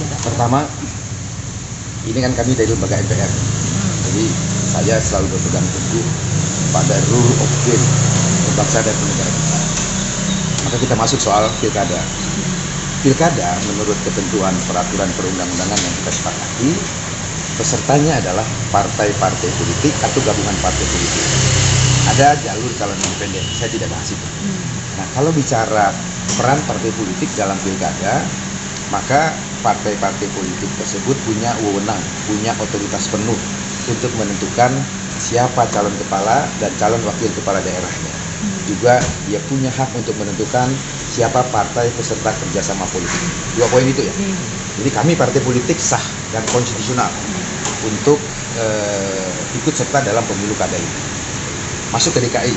Pertama, ini kan kami dari lembaga MPR, jadi saya selalu berpegang teguh pada rule of game berbangsa dan bernegara kita. Maka kita masuk soal pilkada. Pilkada menurut ketentuan peraturan perundang-undangan yang kita sepakati, pesertanya adalah partai-partai politik atau gabungan partai politik. Ada jalur calon independen, saya tidak bahas itu. Nah, kalau bicara peran partai politik dalam pilkada, maka partai-partai politik tersebut punya wewenang, punya otoritas penuh untuk menentukan siapa calon kepala dan calon wakil kepala daerahnya. Juga dia punya hak untuk menentukan siapa partai peserta kerjasama politik. 2 poin itu ya. Jadi kami partai politik sah dan konstitusional untuk ikut serta dalam pemilu kada ini. Masuk ke DKI.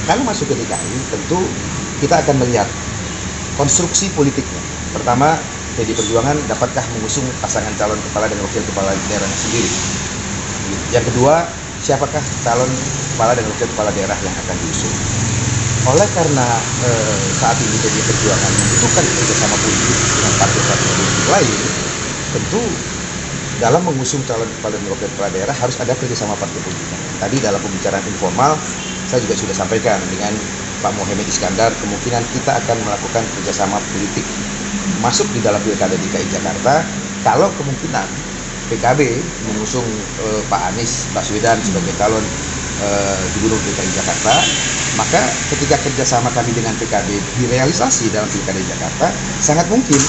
Kalau masuk ke DKI, tentu kita akan melihat konstruksi politiknya. Pertama, PD Perjuangan dapatkah mengusung pasangan calon kepala dan wakil kepala daerahnya sendiri. Yang kedua, siapakah calon kepala dan wakil kepala daerah yang akan diusung. Oleh karena saat ini PD Perjuangan membutuhkan kerjasama politik dengan partai-partai politik lain, tentu dalam mengusung calon kepala dan wakil kepala daerah harus ada kerjasama partai politik. Tadi dalam pembicaraan informal, saya juga sudah sampaikan dengan Pak Mohamad Iskandar, kemungkinan kita akan melakukan kerjasama politik masuk di dalam pilkada DKI Jakarta kalau kemungkinan PKB mengusung Pak Anies Baswedan sebagai calon gubernur DKI Jakarta, maka ketika kerjasama kami dengan PKB direalisasi dalam pilkada Jakarta, sangat mungkin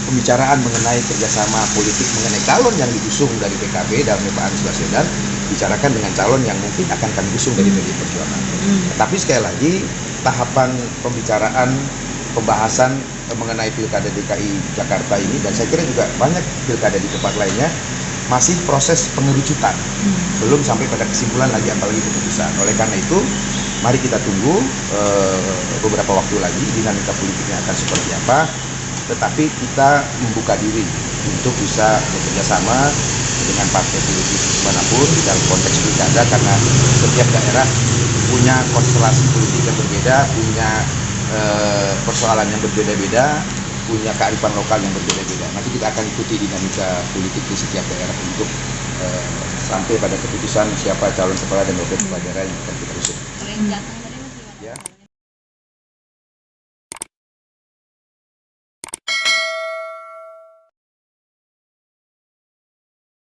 pembicaraan mengenai kerjasama politik mengenai calon yang diusung dari PKB dalam Pak Anies Baswedan bicarakan dengan calon yang mungkin akan kami usung dari PD Perjuangan. Tapi sekali lagi tahapan pembicaraan pembahasan mengenai pilkada DKI Jakarta ini, dan saya kira juga banyak pilkada di tempat lainnya, masih proses pengerucutan, belum sampai pada kesimpulan lagi apalagi keputusan. Oleh karena itu, mari kita tunggu beberapa waktu lagi dinamika politiknya akan seperti apa, tetapi kita membuka diri untuk bisa bekerjasama dengan partai politik manapun di dalam konteks pilkada, karena setiap daerah punya konstelasi politik yang berbeda, punya persoalan yang berbeda-beda, punya kearifan lokal yang berbeda-beda. Nanti kita akan ikuti dinamika politik di setiap daerah untuk sampai pada keputusan siapa calon kepala dan wakil kepala daerah yang akan kita usung. Kalau yang jatah tadi Mas gimana? Ya.